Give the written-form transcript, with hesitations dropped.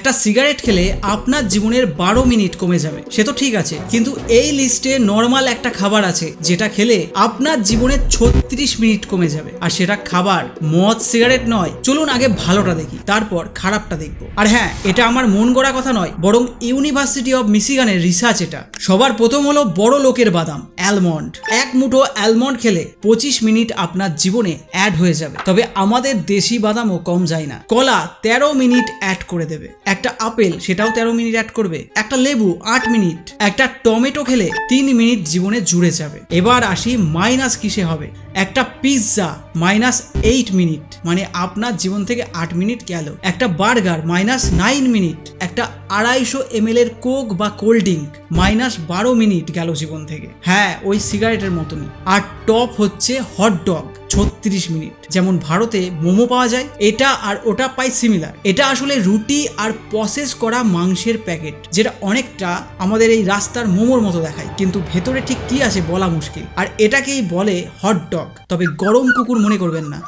একটা সিগারেট খেলে আপনার জীবনের 12 মিনিট কমে যাবে, সে তো ঠিক আছে, কিন্তু এই লিস্টে নর্মাল একটা খাবার আছে যেটা খেলে আপনার জীবনের 36 মিনিট কমে যাবে, আর সেটা খাবার মদ সিগারেট নয়। চলুন আগে ভালোটা দেখি, তারপর খারাপটা দেখবো। আর হ্যাঁ, এটা আমার মন গড়া কথা নয়, বরং ইউনিভার্সিটি অফ মিশিগানের রিসার্চ এটা। সবার প্রথম হলো বড় লোকের বাদাম, অ্যালমন্ড। এক মুঠো অ্যালমন্ড খেলে 25 মিনিট আপনার জীবনে অ্যাড হয়ে যাবে। তবে আমাদের দেশি বাদামও কম যায় না। কলা 13 মিনিট অ্যাড করে দেবে, একটা আপেল সেটাও 13 মিনিট অ্যাড করবে, একটা লেবু 8 মিনিট, একটা টমেটো খেলে 3 মিনিট জীবনে জুড়ে যাবে। এবার আসি মাইনাস কিসে হবে। একটা পিৎজা -8 মিনিট, মানে আপনার জীবন থেকে 8 মিনিট গেল। একটা বার্গার -9 মিনিট, একটা 250 ml এর কোক বা কোল্ড ড্রিঙ্ক -12 মিনিট গেল জীবন থেকে। হ্যাঁ, ওই সিগারেটের মতনই। আর টপ হচ্ছে হটডগ, 36 মিনিট। যেমন ভারতে মোমো পাওয়া যায়, এটা আর ওটা প্রায় সিমিলার। এটা আসলে রুটি আর প্রসেস করা মাংসের প্যাকেট, যেটা অনেকটা আমাদের এই রাস্তার মোমোর মতো দেখায়, কিন্তু ভেতরে ঠিক কি আছে বলা মুশকিল। আর এটাকেই বলে হটডগ, তবে গরম কুকুর মনে করবেন না।